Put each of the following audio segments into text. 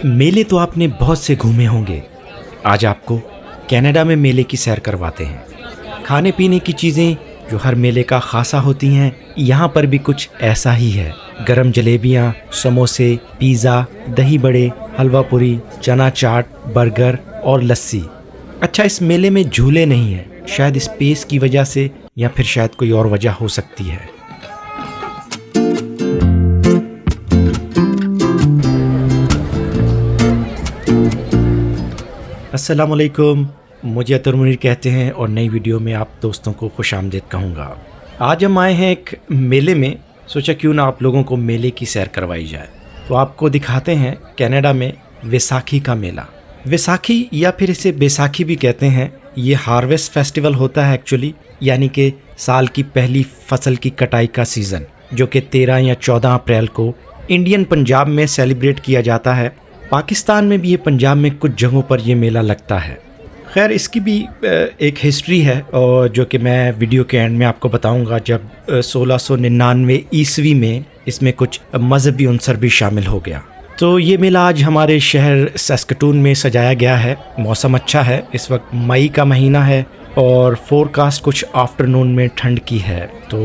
मेले तो आपने बहुत से घूमे होंगे। आज आपको कनाडा में मेले की सैर करवाते हैं। खाने पीने की चीज़ें जो हर मेले का खासा होती हैं, यहाँ पर भी कुछ ऐसा ही है। गरम जलेबियाँ, समोसे, पिज़्ज़ा, दही बड़े, हलवा पूरी, चना चाट, बर्गर और लस्सी। अच्छा, इस मेले में झूले नहीं हैं, शायद स्पेस की वजह से या फिर शायद कोई और वजह हो सकती है। अस्सलाम वालेकुम, मुझे अतर मुनीर कहते हैं और नई वीडियो में आप दोस्तों को खुशामदीद कहूँगा। आज हम आए हैं एक मेले में, सोचा क्यों ना आप लोगों को मेले की सैर करवाई जाए। तो आपको दिखाते हैं कनाडा में वैसाखी का मेला। वैसाखी या फिर इसे बैसाखी भी कहते हैं। ये हार्वेस्ट फेस्टिवल होता है एक्चुअली, यानी कि साल की पहली फसल की कटाई का सीज़न, जो कि 13 या 14 अप्रैल को इंडियन पंजाब में सेलिब्रेट किया जाता है। पाकिस्तान में भी ये पंजाब में कुछ जगहों पर ये मेला लगता है। खैर, इसकी भी एक हिस्ट्री है और जो कि मैं वीडियो के एंड में आपको बताऊंगा। जब 1699 ईस्वी में इसमें कुछ मजहबी अंसर भी शामिल हो गया। तो ये मेला आज हमारे शहर सस्कटून में सजाया गया है। मौसम अच्छा है, इस वक्त मई का महीना है और फोरकास्ट कुछ आफ्टरनून में ठंड की है, तो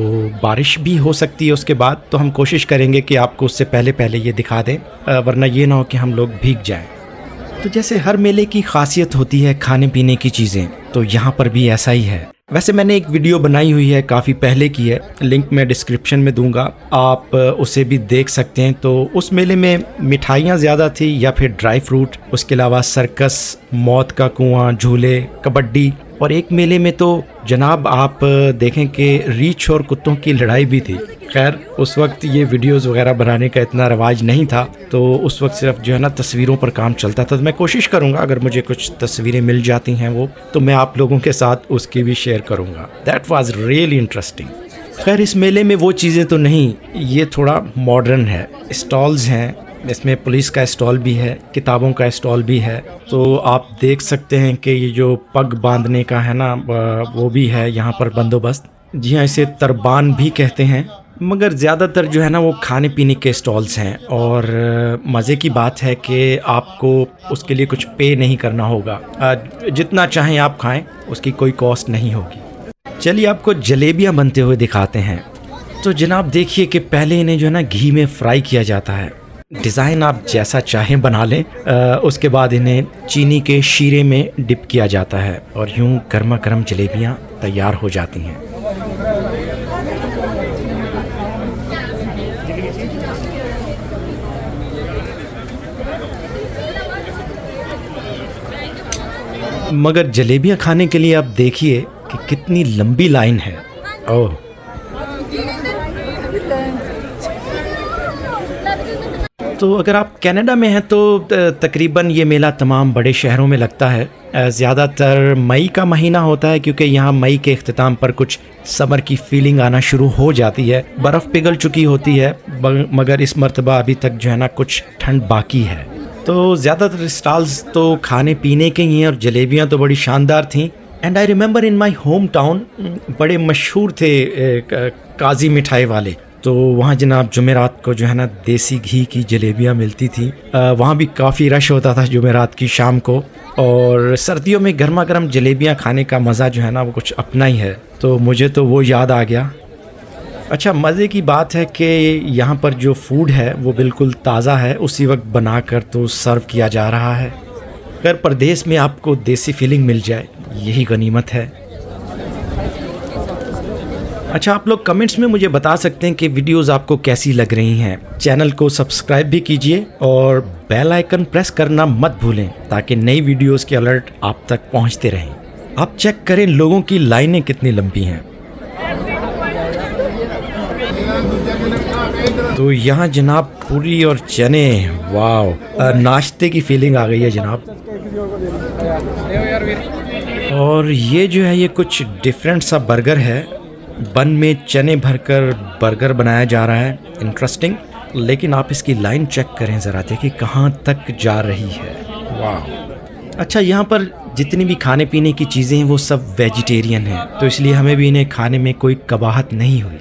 बारिश भी हो सकती है उसके बाद। तो हम कोशिश करेंगे कि आपको उससे पहले पहले ये दिखा दें, वरना ये ना हो कि हम लोग भीग जाएं। तो जैसे हर मेले की खासियत होती है खाने पीने की चीज़ें, तो यहाँ पर भी ऐसा ही है। वैसे मैंने एक वीडियो बनाई हुई है, काफ़ी पहले की है, लिंक मैं डिस्क्रिप्शन में दूंगा, आप उसे भी देख सकते हैं। तो उस मेले में मिठाइयाँ ज़्यादा थी या फिर ड्राई फ्रूट, उसके अलावा सर्कस, मौत का कुआं, झूले, कबड्डी, और एक मेले में तो जनाब आप देखें कि रीछ और कुत्तों की लड़ाई भी थी। खैर, उस वक्त ये वीडियोस वगैरह बनाने का इतना रवाज नहीं था, तो उस वक्त सिर्फ जो है ना तस्वीरों पर काम चलता था। तो मैं कोशिश करूँगा अगर मुझे कुछ तस्वीरें मिल जाती हैं वो, तो मैं आप लोगों के साथ उसकी भी शेयर करूँगा। That was really interesting. खैर, इस मेले में वो चीज़ें तो नहीं, ये थोड़ा मॉडर्न है। स्टॉल्स हैं, इसमें पुलिस का स्टॉल भी है, किताबों का स्टॉल भी है। तो आप देख सकते हैं कि ये जो पग बांधने का है ना, वो भी है यहाँ पर बंदोबस्त। जी हाँ, इसे तरबान भी कहते हैं। मगर ज़्यादातर जो है ना वो खाने पीने के स्टॉल्स हैं और मज़े की बात है कि आपको उसके लिए कुछ पे नहीं करना होगा। जितना चाहें आप खाएं, उसकी कोई कॉस्ट नहीं होगी। चलिए आपको जलेबियाँ बनते हुए दिखाते हैं। तो जनाब देखिए कि पहले इन्हें जो है ना घी में फ्राई किया जाता है। डिज़ाइन आप जैसा चाहें बना लें। उसके बाद इन्हें चीनी के शीरे में डिप किया जाता है और यूं गर्मा गर्म जलेबियाँ तैयार हो जाती हैं। मगर जलेबियाँ खाने के लिए आप देखिए कि कितनी लंबी लाइन है। ओह, तो अगर आप कनाडा में हैं तो तकरीबन ये मेला तमाम बड़े शहरों में लगता है। ज़्यादातर मई का महीना होता है, क्योंकि यहाँ मई के अख्तिताम पर कुछ समर की फीलिंग आना शुरू हो जाती है। बर्फ़ पिघल चुकी होती है, मगर इस मर्तबा अभी तक जो है ना कुछ ठंड बाकी है। तो ज़्यादातर स्टॉल्स तो खाने पीने के ही हैं और जलेबियाँ तो बड़ी शानदार थीं। And I remember in my home town बड़े मशहूर थे काजी मिठाई वाले। तो वहाँ जनाब जुमेरात को जो है ना देसी घी की जलेबियाँ मिलती थी। वहाँ भी काफ़ी रश होता था जुमेरात की शाम को, और सर्दियों में गर्मा गर्म जलेबियाँ खाने का मज़ा जो है ना वो कुछ अपना ही है। तो मुझे तो वो याद आ गया। अच्छा, मज़े की बात है कि यहाँ पर जो फूड है वो बिल्कुल ताज़ा है, उसी वक्त बनाकर तो सर्व किया जा रहा है। अगर परदेश में आपको देसी फीलिंग मिल जाए, यही गनीमत है। अच्छा, आप लोग कमेंट्स में मुझे बता सकते हैं कि वीडियोस आपको कैसी लग रही हैं। चैनल को सब्सक्राइब भी कीजिए और बेल आइकन प्रेस करना मत भूलें, ताकि नई वीडियोस के अलर्ट आप तक पहुंचते रहें। आप चेक करें लोगों की लाइनें कितनी लंबी हैं। तो यहाँ जनाब पूरी और चने, वाह, नाश्ते की फीलिंग आ गई है जनाब। और ये जो है ये कुछ डिफरेंट सा बर्गर है। बन में चने भरकर बर्गर बनाया जा रहा है। इंटरेस्टिंग। लेकिन आप इसकी लाइन चेक करें ज़रा, देखिए कहाँ तक जा रही है। वाह। अच्छा, यहाँ पर जितनी भी खाने पीने की चीज़ें हैं वो सब वेजिटेरियन हैं, तो इसलिए हमें भी इन्हें खाने में कोई कबाहत नहीं हुई।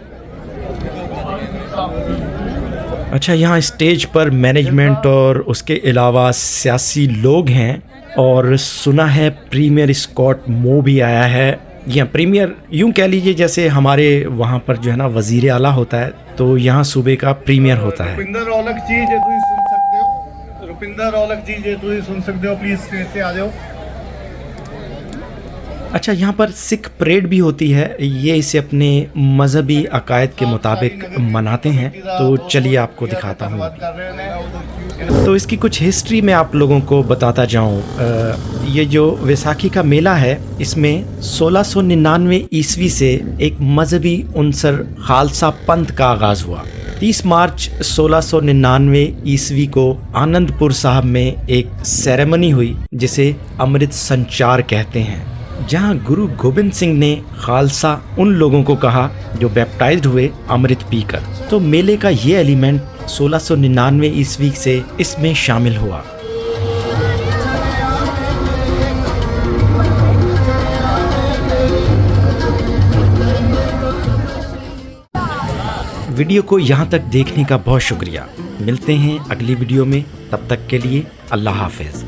अच्छा, यहाँ स्टेज पर मैनेजमेंट और उसके अलावा सियासी लोग हैं और सुना है प्रीमियर स्कॉट मो भी आया है। या प्रीमियर यूं कह लीजिए जैसे हमारे वहाँ पर जो है ना वजीर आला होता है, तो यहाँ सूबे का प्रीमियर होता है। रुपिंदर औलख जी जे तुम सुन सकते हो, रुपिंदर औलख जी जे तुम सुन सकते हो, प्लीज स्टेज से आ जाओ। अच्छा, यहाँ पर सिख परेड भी होती है। ये इसे अपने मजहबी अकायद के मुताबिक मनाते हैं, तो चलिए आपको दिखाता हूँ। तो इसकी कुछ हिस्ट्री मैं आप लोगों को बताता जाऊँ। ये जो वैसाखी का मेला है, इसमें 1699 ईस्वी से एक मजहबी उनसर खालसा पंथ का आगाज़ हुआ। 30 मार्च 1699 ईस्वी को आनंदपुर साहब में एक सेरेमनी हुई जिसे अमृत संचार कहते हैं, जहां गुरु गोबिंद सिंह ने खालसा उन लोगों को कहा जो बैप्टाइज्ड हुए अमृत पीकर। तो मेले का ये एलिमेंट 1699 ईस्वी से इसमें शामिल हुआ। वीडियो को यहाँ तक देखने का बहुत शुक्रिया। मिलते हैं अगली वीडियो में, तब तक के लिए अल्लाह हाफिज़।